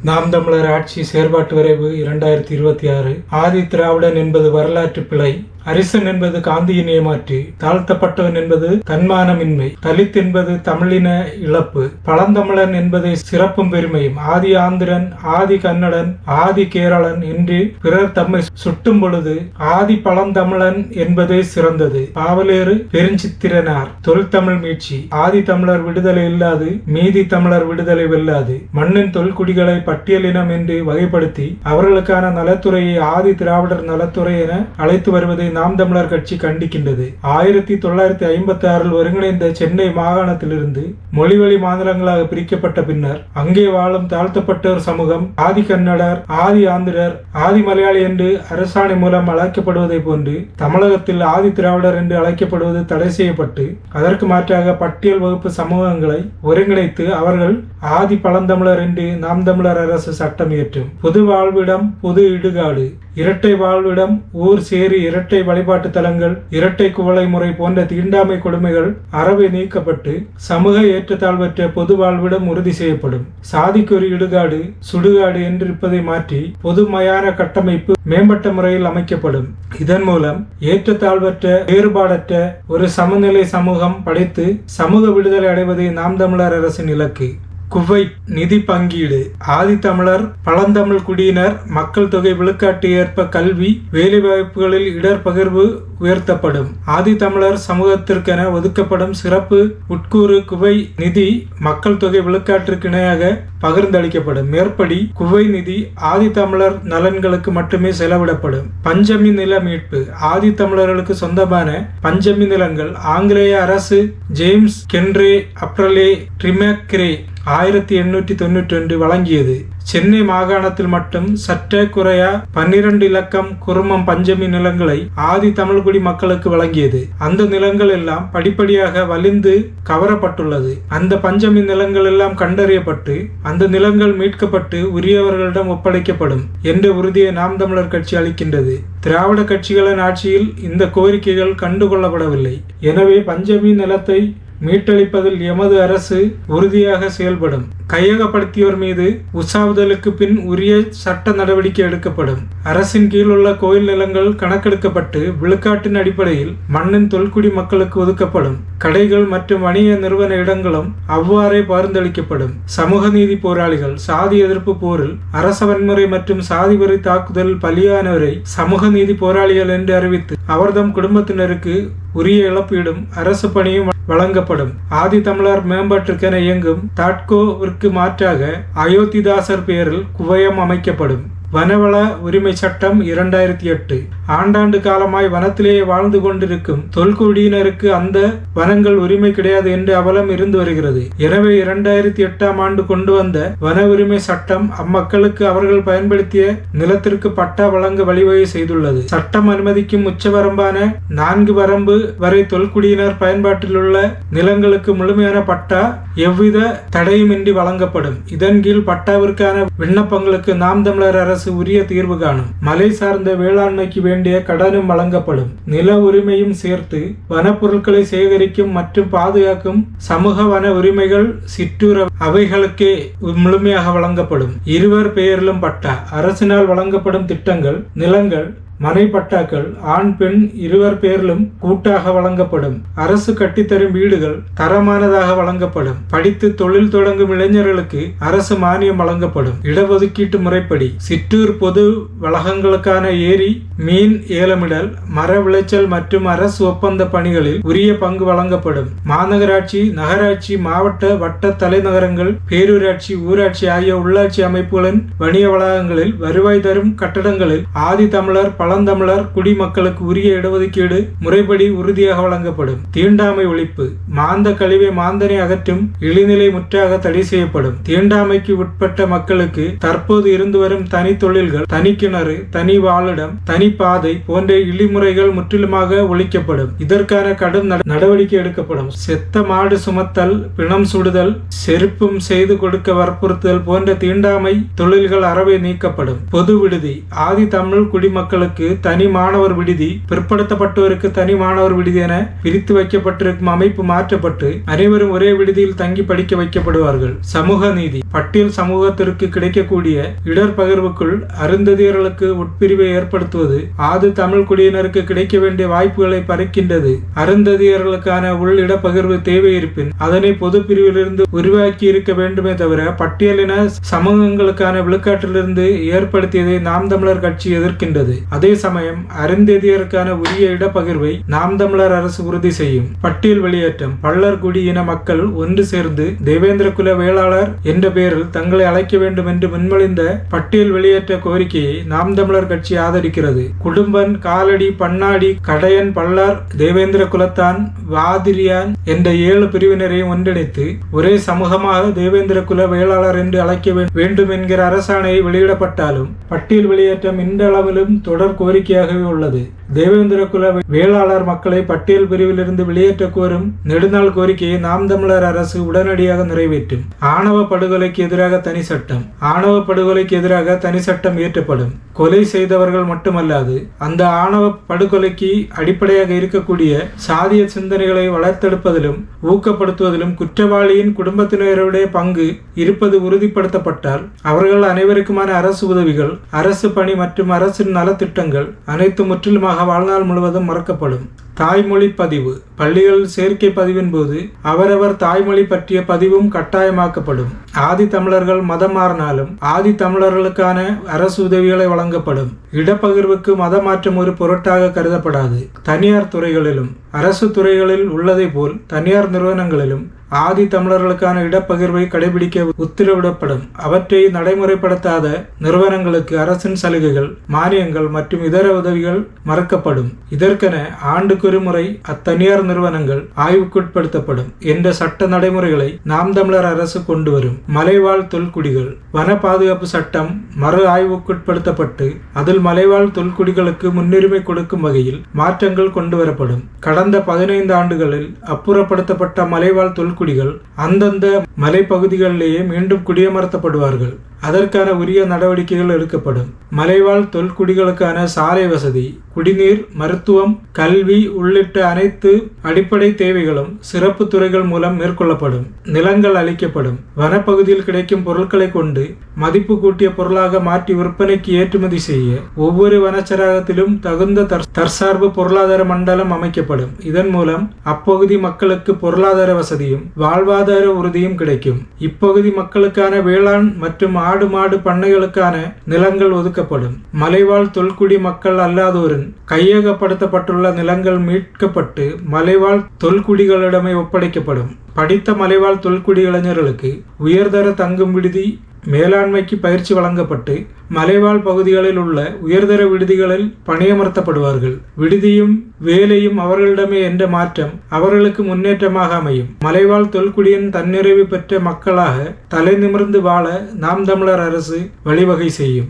நாம் தமிழர் ஆட்சி செயற்பாட்டு வரைவு 2026. ஆதி திராவிடன் என்பது வரலாற்று பிழை. அரிசன் என்பது காந்தியின் ஏமாற்று. தாழ்த்தப்பட்டவன் என்பது தன்மானமின்மை. தலித் என்பது தமிழின இழப்பு. பழந்தமிழன் என்பதை சிறப்பும் பெருமையும். ஆதி ஆந்திரன், ஆதி கன்னடன், ஆதி கேரளன் என்று பிறர் தம்மை சுட்டும் பொழுது ஆதி பழந்தமிழன் என்பதே சிறந்தது. பாவலேறு பெருஞ்சித்திரனார். தொல்தமிழ் மீட்சி. ஆதி தமிழர் விடுதலை இல்லாது மீதி தமிழர் விடுதலை வெல்லாது. மண்ணின் தொல்குடிகளை பட்டியலினம் என்று வகைப்படுத்தி அவர்களுக்கான நலத்துறையை ஆதி திராவிடர் நலத்துறை என அழைத்து வருவதை நாம் தமிழர் கட்சி கண்டிக்கின்றது. 1956 ஒருங்கிணைந்த சென்னை மாகாணத்திலிருந்து மொழிவழி மாநிலங்களாக பிரிக்கப்பட்ட பின்னர் அங்கே வாழும் தாழ்த்தப்பட்டோர் சமூகம் ஆதி கன்னடர், ஆதி ஆந்திரர், ஆதி மலையாளி என்று அரசாணை மூலம் அழைக்கப்படுவதை போன்று தமிழகத்தில் ஆதி திராவிடர் என்று அழைக்கப்படுவது தடை செய்யப்பட்டு அதற்கு மாற்றாக பட்டியல் வகுப்பு சமூகங்களை ஒருங்கிணைத்து அவர்கள் ஆதி பழந்தமிழர் என்று நாம் தமிழர் அரசு சட்டம் இயற்றும். பொது வாழ்விடம், பொது இடுகாடு, இரட்டை வாழ்விடம், ஊர் சேரி, இரட்டை வழிபாட்டு தலங்கள், இரட்டை குவளை முறை போன்ற தீண்டாமை கொடுமைகள் அறவே நீக்கப்பட்டு சமூக ஏற்றத்தாழ்வற்ற பொது வாழ்விடம் உறுதி செய்யப்படும். சாதிக்கு ஒரு இடுகாடு, சுடுகாடு என்றிருப்பதை மாற்றி பொது மயான கட்டமைப்பு மேம்பட்ட முறையில் அமைக்கப்படும். இதன் மூலம் ஏற்றத்தாழ்வற்ற வேறுபாடற்ற ஒரு சமநிலை சமூகம் படைத்து சமூக விடுதலை அடைவதே நாம் தமிழர் அரசின் இலக்கு. குவைத் நிதி பங்கீடு. ஆதித்தமிழர், பழந்தமிழ் குடியினர் மக்கள் தொகை விழுக்காட்டு ஏற்ப கல்வி, வேலைவாய்ப்புகளில் இடர்பகிர்வு உயர்த்தப்படும். ஆதித்தமிழர் சமூகத்திற்கென ஒதுக்கப்படும் சிறப்பு உட்கூறு குவை நிதி மக்கள் தொகை விழுக்காட்டிற்கு இணையாக பகிர்ந்தளிக்கப்படும். மேற்படி குவை நிதி ஆதித்தமிழர் நலன்களுக்கு மட்டுமே செலவிடப்படும். பஞ்சமி நில மீட்பு. ஆதித்தமிழர்களுக்கு சொந்தமான பஞ்சமி நிலங்கள் ஆங்கிலேய அரசு ஜேம்ஸ் கென்ரே அப்ரலே ட்ரிமேக்ரே 1891 வழங்கியது. சென்னை மாகாணத்தில் மட்டும் சற்றே குறையா 12 இலக்கம் குறுமம் பஞ்சமி நிலங்களை ஆதி தமிழ்குடி மக்களுக்கு வழங்கியது. அந்த நிலங்கள் எல்லாம் படிப்படியாக வலிந்து கவரப்பட்டுள்ளது. அந்த பஞ்சமி நிலங்கள் எல்லாம் கண்டறியப்பட்டு அந்த நிலங்கள் மீட்கப்பட்டு உரியவர்களிடம் ஒப்படைக்கப்படும் என்ற உறுதியை நாம் தமிழர் கட்சி அளிக்கின்றது. திராவிட கட்சிகளின் ஆட்சியில் இந்த கோரிக்கைகள் கண்டுகொள்ளப்படவில்லை. எனவே பஞ்சமி நிலத்தை மீட்டளிப்பதில் எமது அரசு உறுதியாக செயல்படும். கையகப்படுத்தியோர் மீது உசாவுதலுக்கு பின் உரிய சட்ட நடவடிக்கை எடுக்கப்படும். அரசின் கீழ் உள்ள கோயில் நிலங்கள் கணக்கெடுக்கப்பட்டு விழுக்காட்டின் அடிப்படையில் மண்ணின் தொல்குடி மக்களுக்கு ஒதுக்கப்படும். கடைகள் மற்றும் வணிக நிறுவன இடங்களும் அவ்வாறே பகிர்ந்தளிக்கப்படும். சமூக நீதி போராளிகள். சாதி எதிர்ப்பு போரில் அரச வன்முறை மற்றும் சாதி வெறி தாக்குதல் பலியானவரை சமூக நீதி போராளிகள் என்று அறிவித்து அவர்தம் குடும்பத்தினருக்கு உரிய இழப்பீடும் அரசு பணியும் வழங்கப்படும். ஆதி தமிழர் மேம்பாட்டுக்கென இயங்கும் தாட்கோவிற்கு மாற்றாக அயோத்திதாசர் பெயரில் குவையம் அமைக்கப்படும். வனவள உரிமை சட்டம் 2008. ஆண்டாண்டு காலமாய் வனத்திலேயே வாழ்ந்து கொண்டிருக்கும் தொல்குடியினருக்கு அந்த வனங்கள் உரிமை கிடையாது என்று அவலம் இருந்து வருகிறது. எனவே 2008 ஆண்டு கொண்டு வந்த வன உரிமை சட்டம் அம்மக்களுக்கு அவர்கள் பயன்படுத்திய நிலத்திற்கு பட்டா வழங்க வழிவகை செய்துள்ளது. சட்டம் அனுமதிக்கும் உச்சவரம்பான 4 வரம்பு வரை தொல்குடியினர் பயன்பாட்டில் உள்ள நிலங்களுக்கு முழுமையான பட்டா எவ்வித தடையுமின்றி வழங்கப்படும். இதன் கீழ் பட்டாவிற்கான விண்ணப்பங்களுக்கு நாம் தமிழர் அரசு உரிய தீர்வு காணும். மலை சார்ந்த வேளாண்மைக்கு வேண்டிய கடனும் வழங்கப்படும். நில உரிமையும் சேர்த்து வனப்பொருட்களை சேகரிக்கும் மற்றும் பாதுகாக்கும் சமூக வன உரிமைகள் சிற்றூர அவைகளுக்கே முழுமையாக வழங்கப்படும். இருவர் பெயரிலும் பட்டா. அரசினால் வழங்கப்படும் திட்டங்கள், நிலங்கள், மனை பட்டாக்கள் ஆண் பெண் இருவர் பேரிலும் கூட்டாக வழங்கப்படும். அரசு கட்டித்தரும் வீடுகள் தரமானதாக வழங்கப்படும். படித்து தொழில் தொடங்கும் இளைஞர்களுக்கு அரசு மானியம் வழங்கப்படும். இடஒதுக்கீட்டு முறைப்படி சிற்றூர் பொது வளங்களுக்கான ஏரி, மீன் ஏலமிடல், மர விளைச்சல் மற்றும் அரசு ஒப்பந்த பணிகளில் உரிய பங்கு வழங்கப்படும். மாநகராட்சி, நகராட்சி, மாவட்ட, வட்ட தலைநகரங்கள், பேரூராட்சி, ஊராட்சி ஆகிய உள்ளாட்சி அமைப்புகளின் வணிக வளாகங்களில் வருவாய் தரும் கட்டடங்களில் ஆதி தமிழர், பழந்தமிழர் குடிமக்களுக்கு உரிய இடஒதுக்கீடு முறைப்படி உறுதியாக வழங்கப்படும். தீண்டாமை ஒழிப்பு. மாந்த கழிவை மாந்தனை அகற்றும் இழிநிலை முற்றாக தடை செய்யப்படும். தீண்டாமைக்கு உட்பட்ட மக்களுக்கு தற்போது இருந்து வரும் தனி தொழில்கள், தனி கிணறு, தனி வாழிடம், தனி பாதை போன்ற இழிமுறைகள் முற்றிலுமாக ஒழிக்கப்படும். இதற்கான கடும் நடவடிக்கை எடுக்கப்படும். செத்த மாடு சுமத்தல், பிணம் சுடுதல், செருப்பும் செய்து கொடுக்க வற்புறுத்தல் போன்ற தீண்டாமை தொழில்கள் அறவே நீக்கப்படும். பொது விடுதி. ஆதி தமிழ் குடிமக்களுக்கு மாணவர்களுக்கு தனி மாணவர் விடுதி, பிற்படுத்தப்பட்டோருக்கு தனி மாணவர் விடுதி என பிரித்து வைக்கப்பட்டிருக்கும் அமைப்பு மாற்றப்பட்டு அனைவரும் ஒரே விடுதியில் தங்கி படிக்க வைக்கப்படுவார்கள். சமூக நீதி. பட்டியல் சமூகத்திற்கு கிடைக்கக்கூடிய இடர்பகிர்வுக்குள் அருந்ததியர்களுக்கு உட்பிரிவை ஏற்படுத்துவது ஆது தமிழ் குடியினருக்கு கிடைக்க வேண்டிய வாய்ப்புகளை பறிக்கின்றது. அருந்ததியர்களுக்கான உள் இடப்பகிர்வு தேவை இருப்பின் அதனை பொது பிரிவிலிருந்து உருவாக்கி இருக்க வேண்டுமே தவிர பட்டியலின சமூகங்களுக்கான விழுக்காட்டிலிருந்து ஏற்படுத்தியதை நாம் தமிழர் கட்சி எதிர்க்கின்றது. அதே சமயம் அருந்ததியருக்கான உரிய இடப்பகிர்வை நாம் தமிழர் அரசு உறுதி செய்யும். பட்டியல் வெளியேற்றம். பள்ளர் குடி இன மக்கள் ஒன்று சேர்ந்து தேவேந்திர குல வேளாளர் என்ற பெயரில் தங்களை அழைக்க வேண்டும் என்று முன்மொழிந்த பட்டியல் வெளியேற்ற கோரிக்கையை நாம் தமிழர் கட்சி ஆதரிக்கிறது. குடும்பன், காலடி, பன்னாடி, கடையன், பள்ளர், தேவேந்திர குலத்தான், வாதிரியான் என்ற 7 பிரிவினரையும் ஒன்றிணைத்து ஒரே சமூகமாக தேவேந்திர குல வேளாளர் என்று அழைக்க வேண்டும் என்கிற அரசாணை வெளியிடப்பட்டாலும் பட்டியல் வெளியேற்றம் இன்றளவிலும் தொடர் கோரிக்கையாகவே உள்ளது. தேவேந்திர குல வேளாளர் மக்களை பட்டியல் பிரிவிலிருந்து வெளியேற்ற கோரும் நெடுநாள் கோரிக்கையை நாம் தமிழர் அரசு உடனடியாக நிறைவேற்றும். ஆணவ படுகொலைக்கு எதிராக தனி சட்டம். ஆணவ படுகொலைக்கு எதிராக தனி சட்டம் இயற்றப்படும். கொலை செய்தவர்கள் மட்டுமல்லாது அந்த ஆணவ படுகொலைக்கு அடிப்படையாக இருக்கக்கூடிய சாதிய சிந்தனைகளை வளர்த்தெடுப்பதிலும் ஊக்கப்படுத்துவதிலும் குற்றவாளியின் குடும்பத்தினருடைய பங்கு இருப்பது உறுதிப்படுத்தப்பட்டால் அவர்கள் அனைவருக்குமான அரசு உதவிகள், அரசு பணி மற்றும் அரசின் நலத்திட்டங்கள் அனைத்து முற்றிலுமாக வாழ்நாள் முழுவதும் மறக்கப்படும். தாய்மொழி பதிவு. பள்ளிகளில் சேர்க்கை பதிவின் போது அவரவர் தாய்மொழி பற்றிய பதிவும் கட்டாயமாக்கப்படும். ஆதி தமிழர்கள் மதம் மாறினாலும் ஆதி தமிழர்களுக்கான அரசு உதவிகளை வழங்கப்படும். இடப்பகிர்வுக்கு மதமாற்றம் ஒரு பொருட்டாக கருதப்படாது. தனியார் துறைகளிலும் அரசு துறைகளில் உள்ளதை போல் தனியார் நிறுவனங்களிலும் ஆதி தமிழர்களுக்கான இடப்பகிர்வை கடைபிடிக்க உத்தரவிடப்படும். அவற்றை நடைமுறைப்படுத்தாத நிறுவனங்களுக்கு அரசின் சலுகைகள், மானியங்கள் மற்றும் இதர உதவிகள் மறுக்கப்படும். இதற்கென ஆண்டுக்கு ஒரு முறை அத்தனியார் நிறுவனங்கள் ஆய்வுக்குட்படுத்தப்படும் என்ற சட்ட நடைமுறைகளை நாம் தமிழர் அரசு கொண்டு வரும். மலைவாழ் தொல்குடிகள். வன பாதுகாப்பு சட்டம் மறு ஆய்வுக்குட்படுத்தப்பட்டு அதில் மலைவாழ் தொல்குடிகளுக்கு முன்னுரிமை கொடுக்கும் வகையில் மாற்றங்கள் கொண்டு வரப்படும். கடந்த 15 ஆண்டுகளில் அப்புறப்படுத்தப்பட்ட மலைவாழ் தொல்குடிகள் அந்தந்த மலைப்பகுதிகளிலேயே மீண்டும் குடியமர்த்தப்படுவார்கள். அதற்கான உரிய நடவடிக்கைகள் எடுக்கப்படும். மலைவாழ் தொல்குடிகளுக்கான சாலை வசதி, குடிநீர், மருத்துவம், கல்வி உள்ளிட்ட அனைத்து அடிப்படை தேவைகளும் சிறப்பு துறைகள் மூலம் மேற்கொள்ளப்படும். நிலங்கள் அளிக்கப்படும். வனப்பகுதியில் கிடைக்கும் பொருட்களை கொண்டு மதிப்பு கூட்டிய பொருளாக மாற்றி விற்பனைக்கு ஏற்றுமதி செய்ய ஒவ்வொரு வனச்சரகத்திலும் தகுந்த தற்சார்பு பொருளாதார மண்டலம் அமைக்கப்படும். இதன் மூலம் அப்பகுதி மக்களுக்கு பொருளாதார வசதியும் வாழ்வாதார உறுதியும் கிடைக்கும். இப்பகுதி மக்களுக்கான வேளாண் மற்றும் ஆடு மாடு பண்ணைகளுக்கான நிலங்கள் ஒதுக்கப்படும். மலைவாழ் தொல்குடி மக்கள் அல்லாதோரின் கையகப்படுத்தப்பட்டுள்ள நிலங்கள் மீட்கப்பட்டு மலைவாழ் தொல்குடிகளிடமே ஒப்படைக்கப்படும். படித்த மலைவாழ் தொல்குடி இளைஞர்களுக்கு உயர்தர தங்கும் விடுதி மேலாண்மைக்கு பயிற்சி வழங்கப்பட்டு மலைவாழ் பகுதிகளில் உள்ள உயர்தர விடுதிகளில் பணியமர்த்தப்படுவார்கள். விடுதியும் வேலையும் அவர்களிடமே என்ற மாற்றம் அவர்களுக்கு முன்னேற்றமாக அமையும். மலைவாழ் தொல்குடியின் தன்னிறைவு பெற்ற மக்களாக தலை நிமிர்ந்து வாழ நாம் தமிழர் அரசு வழிவகை செய்யும்.